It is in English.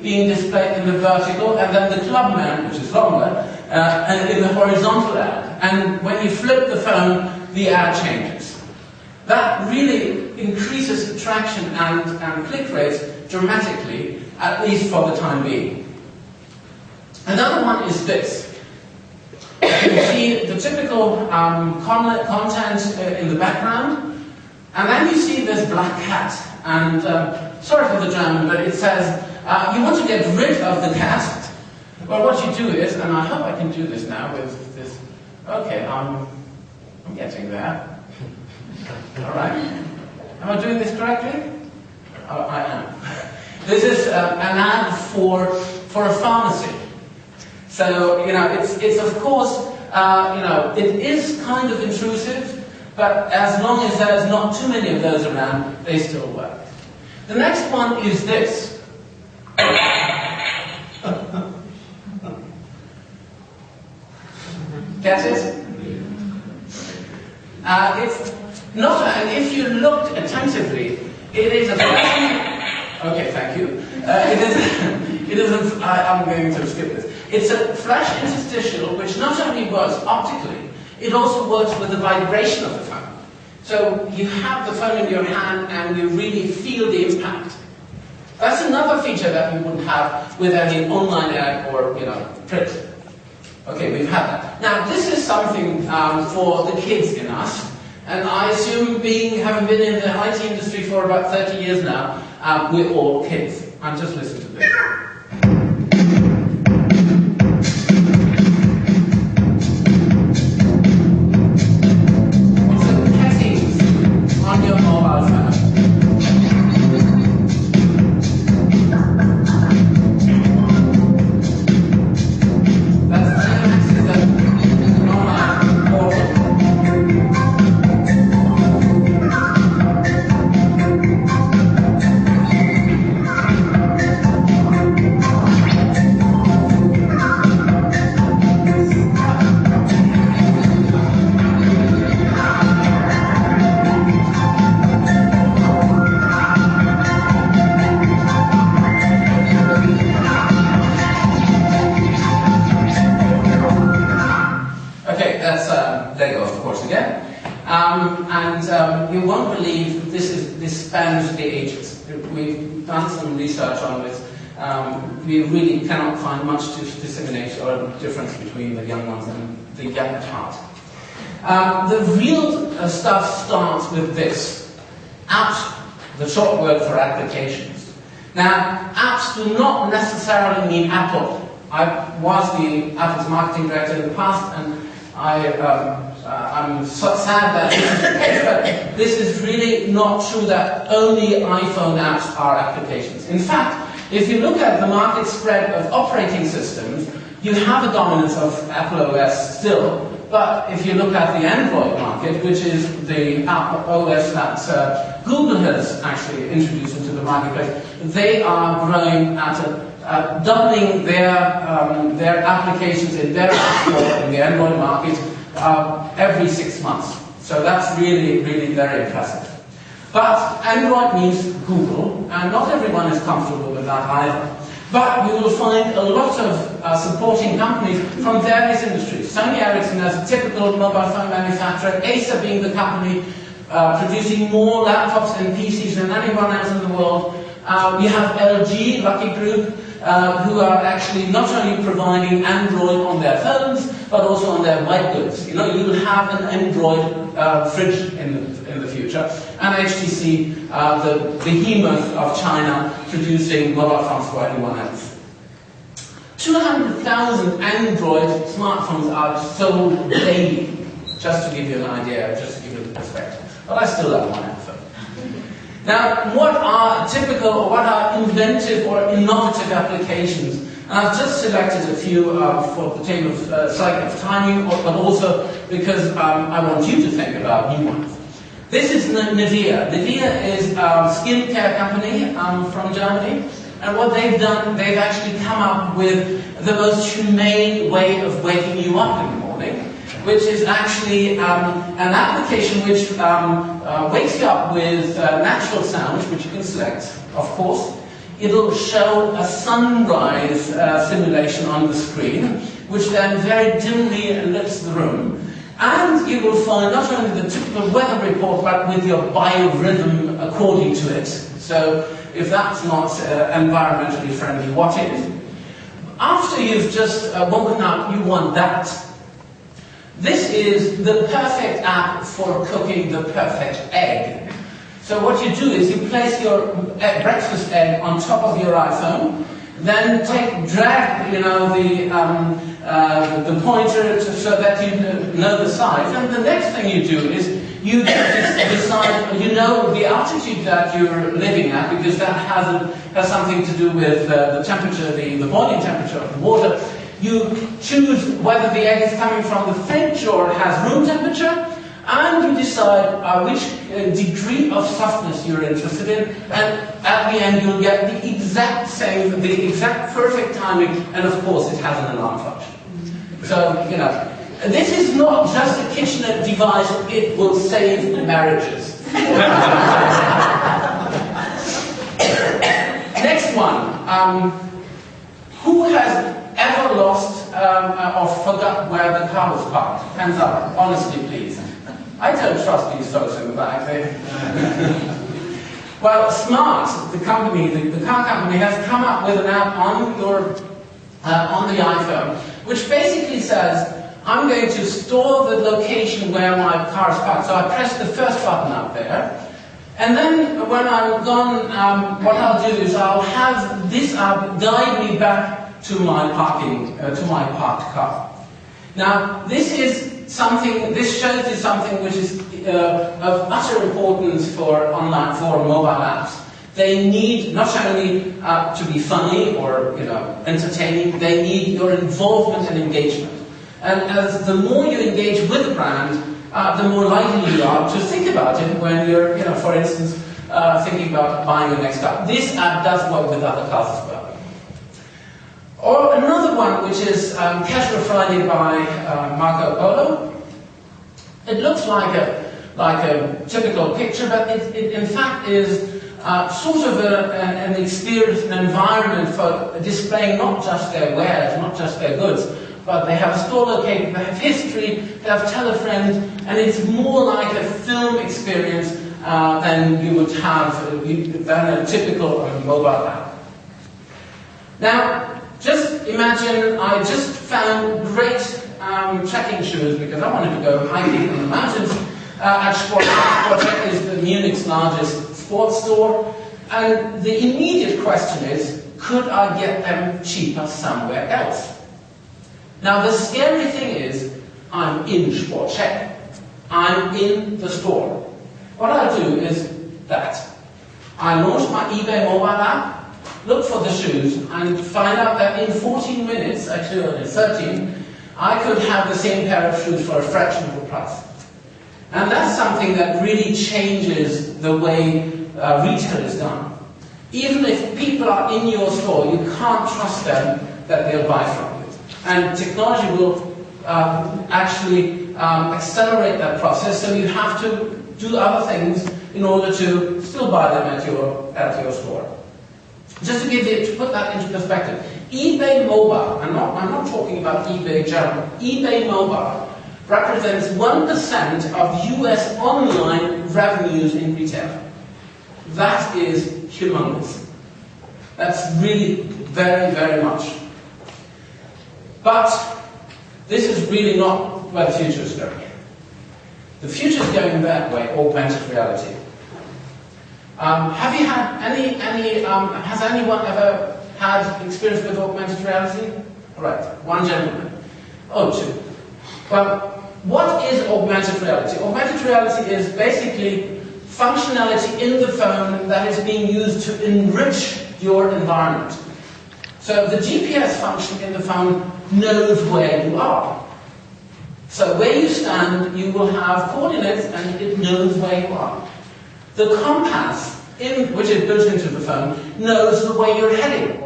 being displayed in the vertical, and then the Clubman, which is longer, and in the horizontal ad. And when you flip the phone, the ad changes. That really increases traction and click rates dramatically, at least for the time being. Another one is this. You can see the typical content in the background, and then you see this black cat. And sorry for the German, but it says, you want to get rid of the cat. Well, what you do is, and I hope I can do this now with this. Okay, I'm getting there. All right. Am I doing this correctly? Oh, I am. This is an ad for a pharmacy. So, you know, it's of course, you know, it is kind of intrusive, but as long as there's not too many of those around, they still work. The next one is this. Get it? It's not, and if you looked attentively, it is a flashing. Okay, thank you. I'm going to skip this. It's a flash interstitial which not only works optically, it also works with the vibration of the phone. So you have the phone in your hand and you really feel the impact. That's another feature that you wouldn't have with any online ad or, you know, print. Okay, we've had that. Now, this is something for the kids in us, and I assume having been in the IT industry for about 30 years now, we're all kids. And just listen to this. You won't believe this spans the ages. We've done some research on this. We really cannot find much dissemination or difference between the young ones and the young at heart. The real stuff starts with this. Apps, the short word for applications. Now, apps do not necessarily mean Apple. I was Apple's marketing director in the past, and I'm so sad that this is the case, but this is really not true that only iPhone apps are applications. In fact, if you look at the market spread of operating systems, you have a dominance of Apple OS still, but if you look at the Android market, which is the OS that Google has actually introduced into the marketplace, they are growing at doubling their applications in their App Store in the Android market every 6 months. So that's really, really very impressive. But Android means Google, and not everyone is comfortable with that either. But you will find a lot of supporting companies from various industries. Sony Ericsson as a typical mobile phone manufacturer, Acer being the company producing more laptops and PCs than anyone else in the world. You have LG, Lucky Group, who are actually not only providing Android on their phones, but also on their white goods. You know, you will have an Android fridge in the future. And HTC, the behemoth of China, producing mobile phones for anyone else. 200,000 Android smartphones are sold daily, just to give you an idea, just to give you a perspective. But I still have one iPhone. Now, what are typical, or what are inventive or innovative applications? And I've just selected a few for the sake of timing, but also because I want you to think about new ones. This is Nivea. Nivea is a skincare company from Germany, and what they've done, they've actually come up with the most humane way of waking you up in the morning, which is actually an application which wakes you up with natural sounds, which you can select, of course, it'll show a sunrise simulation on the screen, which then very dimly lit the room. And you will find not only the typical weather report, but with your biorhythm according to it. So if that's not environmentally friendly, what is? After you've just woken up, you want that. This is the perfect app for cooking the perfect egg. So what you do is you place your breakfast egg on top of your iPhone, then drag the pointer so that you know the size, and the next thing you do is you decide, you know, the altitude that you're living at, because that has something to do with the temperature, the boiling temperature of the water. You choose whether the egg is coming from the fridge or has room temperature, and you decide which degree of softness you're interested in, and at the end you'll get the exact same, the exact perfect timing, and of course it has an alarm function. So, you know, this is not just a kitchenette device, it will save marriages. Next one. Who has ever lost or forgot where the car was parked? Hands up, honestly please. I don't trust these folks in the back. Well, Smart, the company, the car company, has come up with an app on the iPhone, which basically says, I'm going to store the location where my car is parked. So I press the first button up there, and then when I'm gone, what I'll do is I'll have this app guide me back to my parked car. Now, this shows you something which is of utter importance for mobile apps. They need not only to be funny or entertaining, they need your involvement and engagement. And as the more you engage with the brand, the more likely you are to think about it when you're, for instance, thinking about buying the next car. This app does work with other cars as well. Or another one, which is Casual Friday by Marco Polo. It looks like a typical picture, but it in fact is sort of an experience, an environment for displaying not just their wares, not just their goods, but they have a store located, they have history, they have tele-friends, and it's more like a film experience than you would have than a typical mobile app. Now, just imagine I just found great trekking shoes because I wanted to go hiking in the mountains at Sportcheck. Sportcheck is the Munich's largest sports store, and the immediate question is, could I get them cheaper somewhere else? Now the scary thing is, I'm in Sportcheck. I'm in the store. What I do is that. I launch my eBay mobile app, look for the shoes, and find out that in 14 minutes, actually only 13, I could have the same pair of shoes for a fraction of the price. And that's something that really changes the way retail is done. Even if people are in your store, you can't trust them that they'll buy from you. And technology will actually accelerate that process, so you have to do other things in order to still buy them at your store. Just to put that into perspective, eBay Mobile, I'm not talking about eBay general, eBay Mobile represents 1% of US online revenues in retail. That is humongous. That's really very, very much. But this is really not where the future is going. The future is going that way, augmented reality. Have you had has anyone ever had experience with augmented reality? All right, one gentleman. Oh, two. Well, what is augmented reality? Augmented reality is basically functionality in the phone that is being used to enrich your environment. So the GPS function in the phone knows where you are. So where you stand, you will have coordinates and it knows where you are. The compass, which is built into the phone, knows the way you're heading.